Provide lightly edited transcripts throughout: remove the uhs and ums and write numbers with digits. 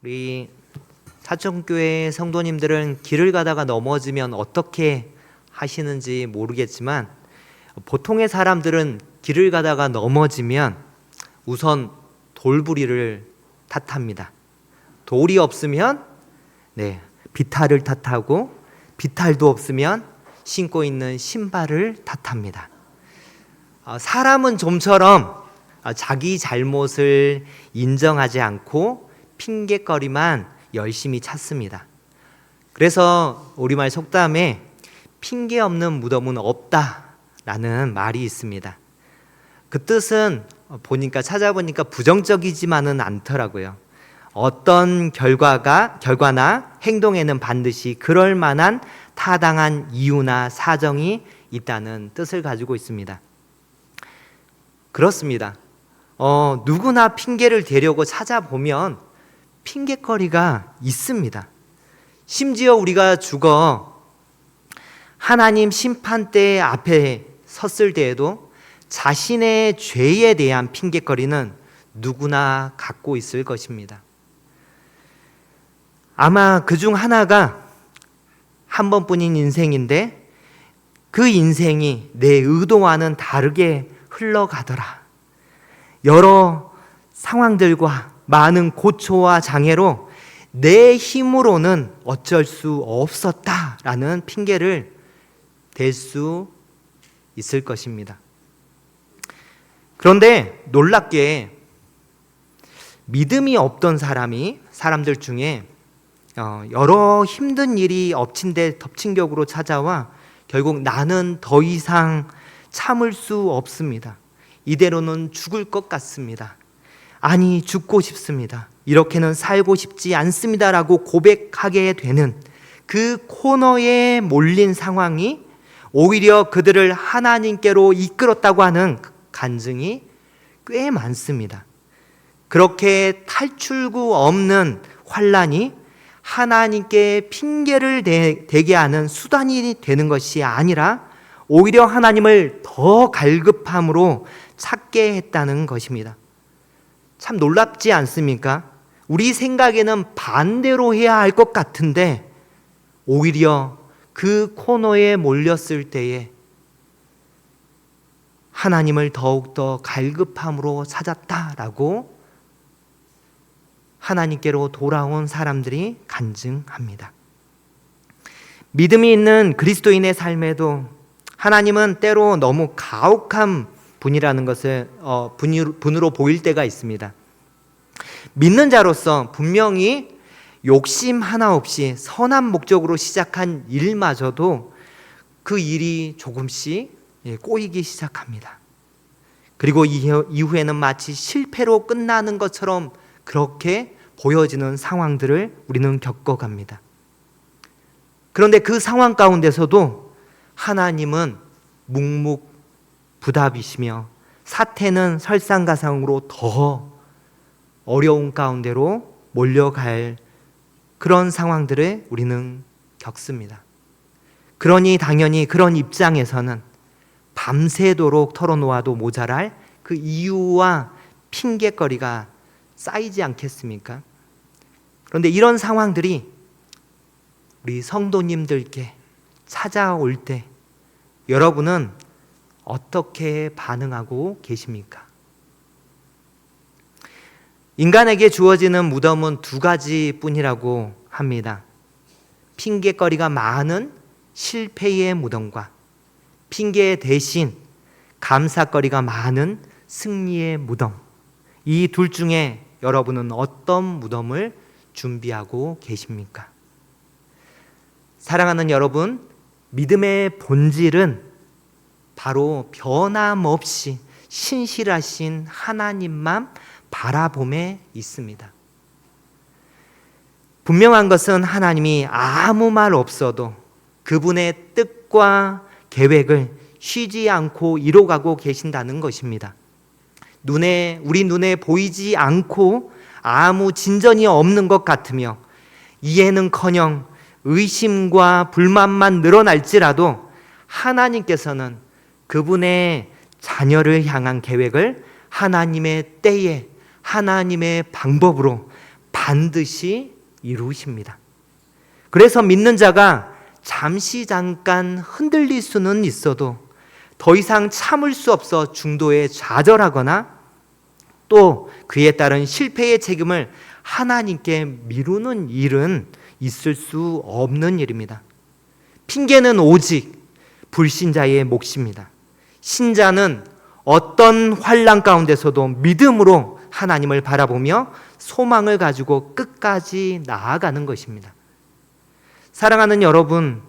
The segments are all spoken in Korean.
우리 사천교회 성도님들은 길을 가다가 넘어지면 어떻게 하시는지 모르겠지만 보통의 사람들은 길을 가다가 넘어지면 우선 돌부리를 탓합니다. 돌이 없으면 비탈을 탓하고 비탈도 없으면 신고 있는 신발을 탓합니다. 사람은 좀처럼 자기 잘못을 인정하지 않고 핑계거리만 열심히 찾습니다. 그래서 우리말 속담에 핑계 없는 무덤은 없다라는 말이 있습니다. 그 뜻은 찾아보니까 부정적이지만은 않더라고요. 어떤 결과나 행동에는 반드시 그럴 만한 타당한 이유나 사정이 있다는 뜻을 가지고 있습니다. 그렇습니다. 누구나 핑계를 대려고 찾아보면 핑계거리가 있습니다. 심지어 우리가 죽어 하나님 심판대 앞에 섰을 때에도 자신의 죄에 대한 핑계거리는 누구나 갖고 있을 것입니다. 아마 그중 하나가 한 번뿐인 인생인데 그 인생이 내 의도와는 다르게 흘러가더라. 여러 상황들과 많은 고초와 장애로 내 힘으로는 어쩔 수 없었다라는 핑계를 댈 수 있을 것입니다. 그런데 놀랍게 믿음이 없던 사람들 중에 여러 힘든 일이 엎친 데 덮친 격으로 찾아와 결국 나는 더 이상 참을 수 없습니다. 이대로는 죽을 것 같습니다. 아니, 죽고 싶습니다. 이렇게는 살고 싶지 않습니다라고 고백하게 되는 그 코너에 몰린 상황이 오히려 그들을 하나님께로 이끌었다고 하는 간증이 꽤 많습니다. 그렇게 탈출구 없는 환난이 하나님께 핑계를 대게 하는 수단이 되는 것이 아니라 오히려 하나님을 더 갈급함으로 찾게 했다는 것입니다. 참 놀랍지 않습니까? 우리 생각에는 반대로 해야 할 것 같은데 오히려 그 코너에 몰렸을 때에 하나님을 더욱더 갈급함으로 찾았다라고 하나님께로 돌아온 사람들이 간증합니다. 믿음이 있는 그리스도인의 삶에도 하나님은 때로 너무 가혹한 분이라는 것을 분으로 보일 때가 있습니다. 믿는 자로서 분명히 욕심 하나 없이 선한 목적으로 시작한 일마저도 그 일이 조금씩 꼬이기 시작합니다. 그리고 이후에는 마치 실패로 끝나는 것처럼 그렇게 보여지는 상황들을 우리는 겪어갑니다. 그런데 그 상황 가운데서도 하나님은 묵묵부답이시며 사태는 설상가상으로 더 어려운 가운데로 몰려갈 그런 상황들을 우리는 겪습니다. 그러니 당연히 그런 입장에서는 밤새도록 털어놓아도 모자랄 그 이유와 핑계거리가 쌓이지 않겠습니까? 그런데 이런 상황들이 우리 성도님들께 찾아올 때 여러분은 어떻게 반응하고 계십니까? 인간에게 주어지는 무덤은 두 가지뿐이라고 합니다. 핑계거리가 많은 실패의 무덤과 핑계 대신 감사거리가 많은 승리의 무덤. 이 둘 중에 여러분은 어떤 무덤을 준비하고 계십니까? 사랑하는 여러분, 믿음의 본질은 바로 변함없이 신실하신 하나님만 바라봄에 있습니다. 분명한 것은 하나님이 아무 말 없어도 그분의 뜻과 계획을 쉬지 않고 이뤄가고 계신다는 것입니다. 우리 눈에 보이지 않고 아무 진전이 없는 것 같으며 이해는커녕 의심과 불만만 늘어날지라도 하나님께서는 그분의 자녀를 향한 계획을 하나님의 때에 하나님의 방법으로 반드시 이루십니다. 그래서 믿는 자가 잠깐 흔들릴 수는 있어도 더 이상 참을 수 없어 중도에 좌절하거나 또 그에 따른 실패의 책임을 하나님께 미루는 일은 있을 수 없는 일입니다. 핑계는 오직 불신자의 몫입니다. 신자는 어떤 환난 가운데서도 믿음으로 하나님을 바라보며 소망을 가지고 끝까지 나아가는 것입니다. 사랑하는 여러분,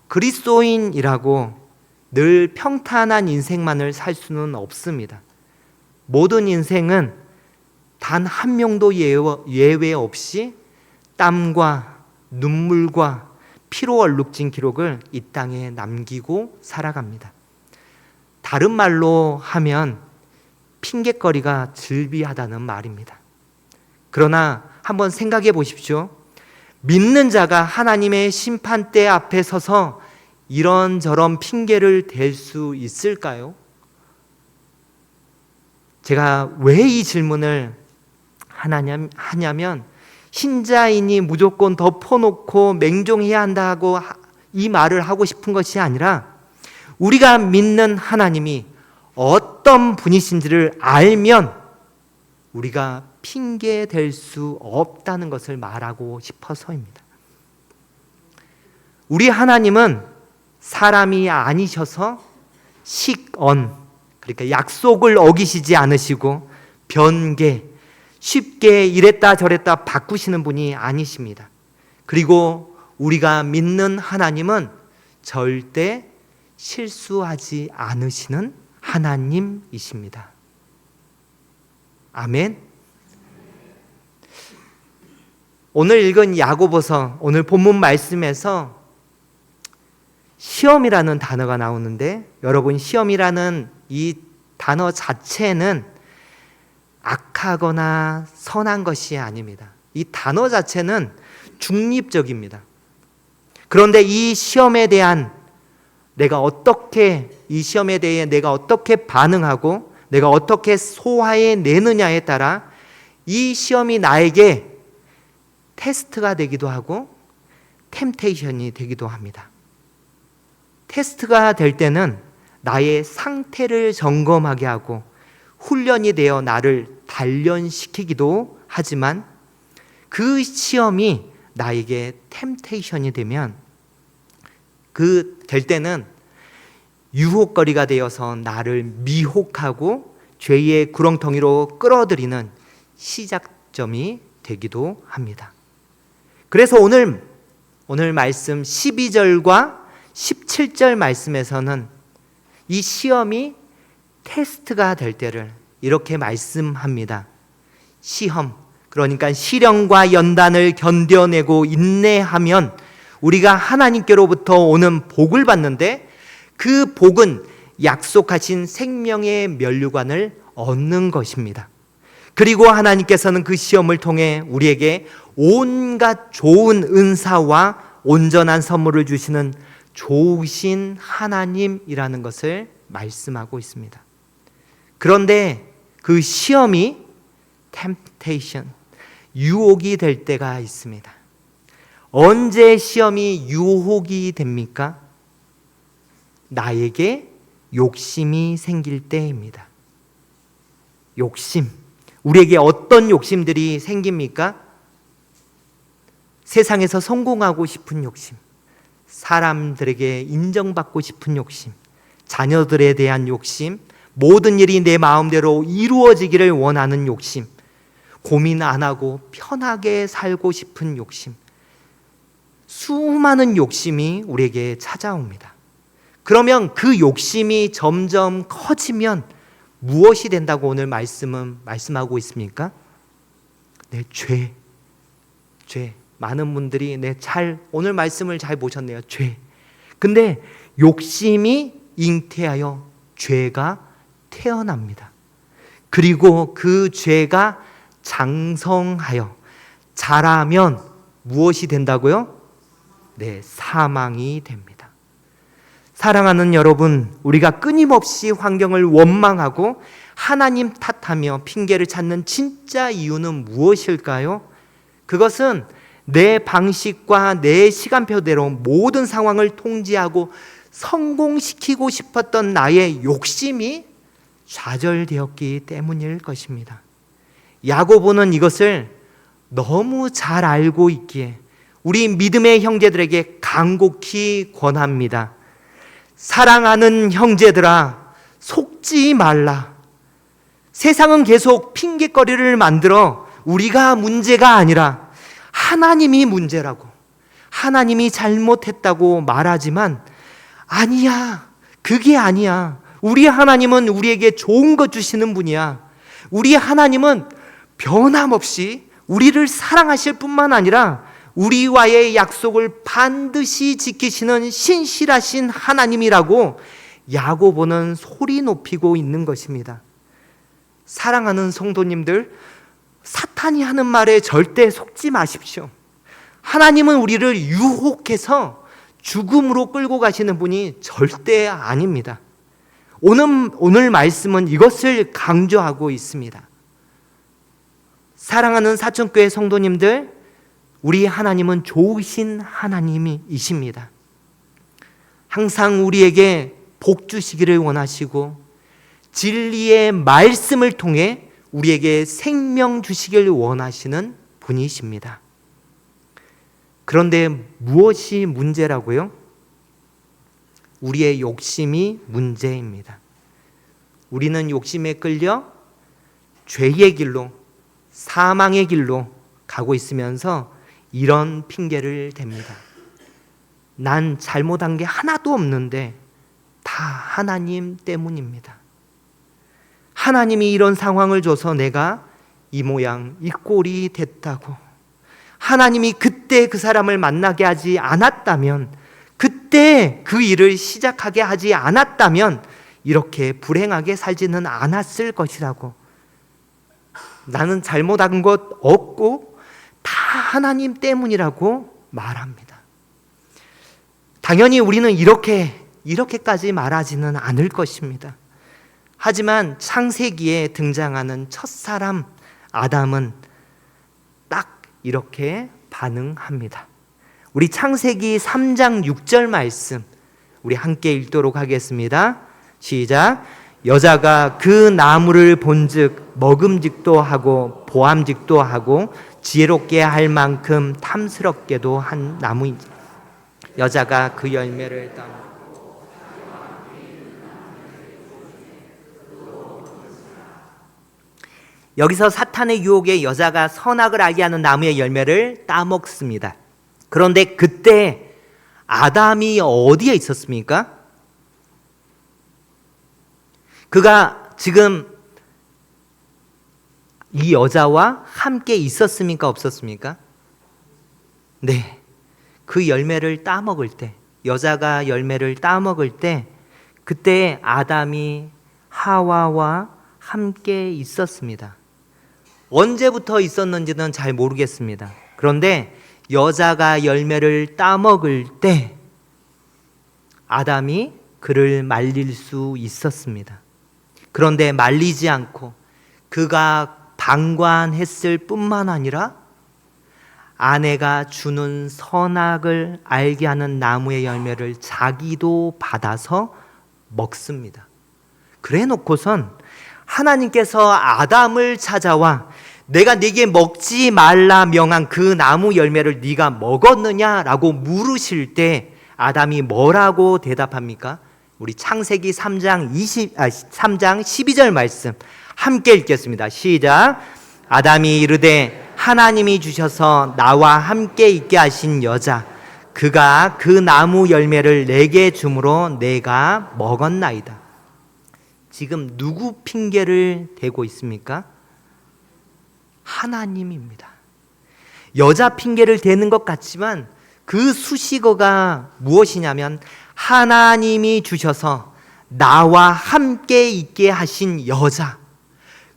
그리스도인이라고 늘 평탄한 인생만을 살 수는 없습니다. 모든 인생은 단 한 명도 예외 없이 땀과 눈물과 피로 얼룩진 기록을 이 땅에 남기고 살아갑니다. 다른 말로 하면 핑곗거리가 즐비하다는 말입니다. 그러나 한번 생각해 보십시오. 믿는 자가 하나님의 심판대 앞에 서서 이런저런 핑계를 댈 수 있을까요? 제가 왜 이 질문을 하냐면 신자인이 무조건 덮어놓고 맹종해야 한다고 이 말을 하고 싶은 것이 아니라 우리가 믿는 하나님이 어떤 분이신지를 알면 우리가 핑계 댈 수 없다는 것을 말하고 싶어서입니다. 우리 하나님은 사람이 아니셔서 식언, 그러니까 약속을 어기시지 않으시고 변개, 쉽게 이랬다 저랬다 바꾸시는 분이 아니십니다. 그리고 우리가 믿는 하나님은 절대 실수하지 않으시는 하나님이십니다. 아멘. 오늘 읽은 야고보서 오늘 본문 말씀에서 시험이라는 단어가 나오는데 여러분, 시험이라는 이 단어 자체는 악하거나 선한 것이 아닙니다. 이 단어 자체는 중립적입니다. 그런데 이 시험에 대한 이 시험에 대해 내가 어떻게 반응하고 내가 어떻게 소화해 내느냐에 따라 이 시험이 나에게 테스트가 되기도 하고 템테이션이 되기도 합니다. 테스트가 될 때는 나의 상태를 점검하게 하고 훈련이 되어 나를 단련시키기도 하지만 그 시험이 나에게 템테이션이 되면 될 때는 유혹거리가 되어서 나를 미혹하고 죄의 구렁텅이로 끌어들이는 시작점이 되기도 합니다. 그래서 오늘 말씀 12절과 17절 말씀에서는 이 시험이 테스트가 될 때를 이렇게 말씀합니다. 시험, 그러니까 시련과 연단을 견뎌내고 인내하면 우리가 하나님께로부터 오는 복을 받는데 그 복은 약속하신 생명의 면류관을 얻는 것입니다. 그리고 하나님께서는 그 시험을 통해 우리에게 온갖 좋은 은사와 온전한 선물을 주시는 좋으신 하나님이라는 것을 말씀하고 있습니다. 그런데 그 시험이 temptation, 유혹이 될 때가 있습니다. 언제 시험이 유혹이 됩니까? 나에게 욕심이 생길 때입니다. 욕심. 우리에게 어떤 욕심들이 생깁니까? 세상에서 성공하고 싶은 욕심, 사람들에게 인정받고 싶은 욕심, 자녀들에 대한 욕심, 모든 일이 내 마음대로 이루어지기를 원하는 욕심, 고민 안 하고 편하게 살고 싶은 욕심, 수많은 욕심이 우리에게 찾아옵니다. 그러면 그 욕심이 점점 커지면 무엇이 된다고 오늘 말씀하고 있습니까? 네, 죄. 많은 분들이 오늘 말씀을 잘 보셨네요. 죄. 근데 욕심이 잉태하여 죄가 태어납니다. 그리고 그 죄가 장성하여 자라면 무엇이 된다고요? 네, 사망이 됩니다. 사랑하는 여러분, 우리가 끊임없이 환경을 원망하고 하나님 탓하며 핑계를 찾는 진짜 이유는 무엇일까요? 그것은 내 방식과 내 시간표대로 모든 상황을 통제하고 성공시키고 싶었던 나의 욕심이 좌절되었기 때문일 것입니다. 야고보는 이것을 너무 잘 알고 있기에 우리 믿음의 형제들에게 간곡히 권합니다. 사랑하는 형제들아, 속지 말라. 세상은 계속 핑계거리를 만들어 우리가 문제가 아니라 하나님이 문제라고, 하나님이 잘못했다고 말하지만 아니야, 그게 아니야. 우리 하나님은 우리에게 좋은 것 주시는 분이야. 우리 하나님은 변함없이 우리를 사랑하실 뿐만 아니라 우리와의 약속을 반드시 지키시는 신실하신 하나님이라고 야고보는 소리 높이고 있는 것입니다. 사랑하는 성도님들, 사탄이 하는 말에 절대 속지 마십시오. 하나님은 우리를 유혹해서 죽음으로 끌고 가시는 분이 절대 아닙니다. 오늘 말씀은 이것을 강조하고 있습니다. 사랑하는 사천교회 성도님들, 우리 하나님은 좋으신 하나님이십니다. 항상 우리에게 복 주시기를 원하시고 진리의 말씀을 통해 우리에게 생명 주시길 원하시는 분이십니다. 그런데 무엇이 문제라고요? 우리의 욕심이 문제입니다. 우리는 욕심에 끌려 죄의 길로, 사망의 길로 가고 있으면서 이런 핑계를 댑니다. 난 잘못한 게 하나도 없는데 다 하나님 때문입니다. 하나님이 이런 상황을 줘서 내가 이 모양 이 꼴이 됐다고, 하나님이 그때 그 사람을 만나게 하지 않았다면, 그때 그 일을 시작하게 하지 않았다면 이렇게 불행하게 살지는 않았을 것이라고, 나는 잘못한 것 없고 다 하나님 때문이라고 말합니다. 당연히 우리는 이렇게까지 말하지는 않을 것입니다. 하지만 창세기에 등장하는 첫사람 아담은 딱 이렇게 반응합니다. 우리 창세기 3장 6절 말씀 우리 함께 읽도록 하겠습니다. 시작. 여자가 그 나무를 본즉 먹음직도 하고 보암직도 하고 지혜롭게 할 만큼 탐스럽게도 한 나무인지 여자가 그 열매를 따 여기서 사탄의 유혹에 여자가 선악을 알게 하는 나무의 열매를 따먹습니다. 그런데 그때 아담이 어디에 있었습니까? 그가 지금 이 여자와 함께 있었습니까? 없었습니까? 네. 그 열매를 따먹을 때, 여자가 열매를 따먹을 때 그때 아담이 하와와 함께 있었습니다. 언제부터 있었는지는 잘 모르겠습니다. 그런데 여자가 열매를 따먹을 때 아담이 그를 말릴 수 있었습니다. 그런데 말리지 않고 그가 방관했을 뿐만 아니라 아내가 주는 선악을 알게 하는 나무의 열매를 자기도 받아서 먹습니다. 그래 놓고선 하나님께서 아담을 찾아와 내가 네게 먹지 말라 명한 그 나무 열매를 네가 먹었느냐라고 물으실 때 아담이 뭐라고 대답합니까? 우리 창세기 3장 12절 말씀 함께 읽겠습니다. 시작. 아담이 이르되 하나님이 주셔서 나와 함께 있게 하신 여자 그가 그 나무 열매를 내게 주므로 내가 먹었나이다. 지금 누구 핑계를 대고 있습니까? 하나님입니다. 여자 핑계를 대는 것 같지만 그 수식어가 무엇이냐면 하나님이 주셔서 나와 함께 있게 하신 여자.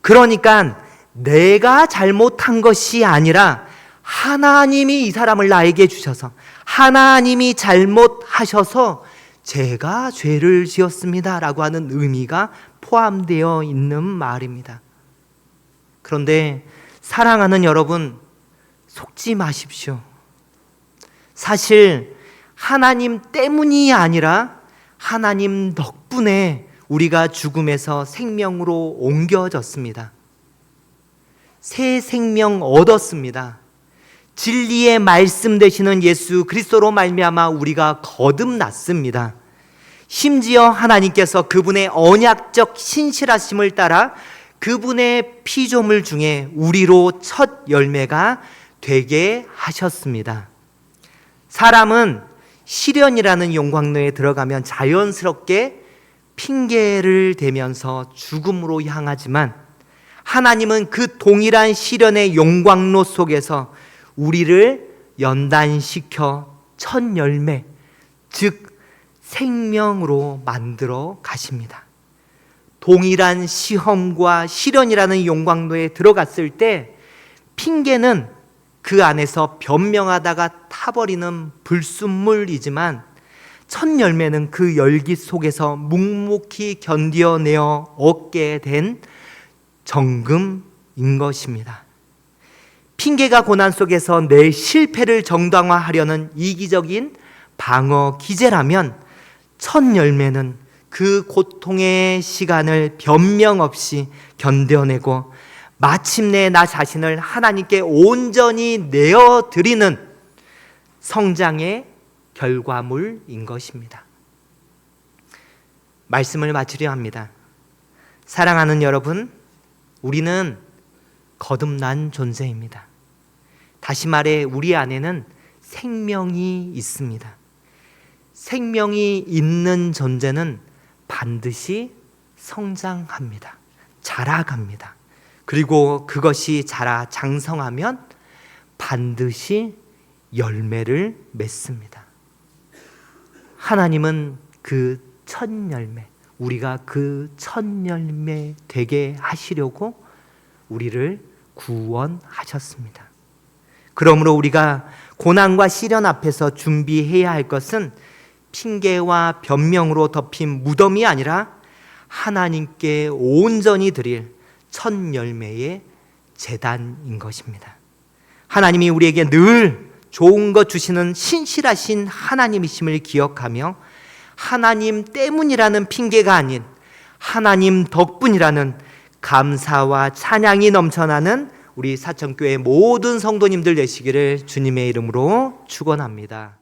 그러니까 내가 잘못한 것이 아니라 하나님이 이 사람을 나에게 주셔서 하나님이 잘못하셔서 제가 죄를 지었습니다 라고 하는 의미가 포함되어 있는 말입니다. 그런데 사랑하는 여러분, 속지 마십시오. 사실 하나님 때문이 아니라 하나님 덕분에 우리가 죽음에서 생명으로 옮겨졌습니다. 새 생명 얻었습니다. 진리의 말씀 되시는 예수 그리스도로 말미암아 우리가 거듭났습니다. 심지어 하나님께서 그분의 언약적 신실하심을 따라 그분의 피조물 중에 우리로 첫 열매가 되게 하셨습니다. 사람은 시련이라는 용광로에 들어가면 자연스럽게 핑계를 대면서 죽음으로 향하지만 하나님은 그 동일한 시련의 용광로 속에서 우리를 연단시켜 첫 열매, 즉 생명으로 만들어 가십니다. 동일한 시험과 시련이라는 용광로에 들어갔을 때 핑계는 그 안에서 변명하다가 타버리는 불순물이지만 첫 열매는 그 열기 속에서 묵묵히 견뎌내어 얻게 된 정금인 것입니다. 핑계가 고난 속에서 내 실패를 정당화하려는 이기적인 방어 기제라면 첫 열매는 그 고통의 시간을 변명 없이 견뎌내고 마침내 나 자신을 하나님께 온전히 내어드리는 성장의 결과물인 것입니다. 말씀을 마치려 합니다. 사랑하는 여러분, 우리는 거듭난 존재입니다. 다시 말해 우리 안에는 생명이 있습니다. 생명이 있는 존재는 반드시 성장합니다. 자라갑니다. 그리고 그것이 자라 장성하면 반드시 열매를 맺습니다. 하나님은 그 첫 열매, 우리가 그 첫 열매 되게 하시려고 우리를 구원하셨습니다. 그러므로 우리가 고난과 시련 앞에서 준비해야 할 것은 핑계와 변명으로 덮인 무덤이 아니라 하나님께 온전히 드릴 첫 열매의 제단인 것입니다. 하나님이 우리에게 늘 좋은 것 주시는 신실하신 하나님이심을 기억하며 하나님 때문이라는 핑계가 아닌 하나님 덕분이라는 감사와 찬양이 넘쳐나는 우리 사천교회 모든 성도님들 되시기를 주님의 이름으로 축원합니다.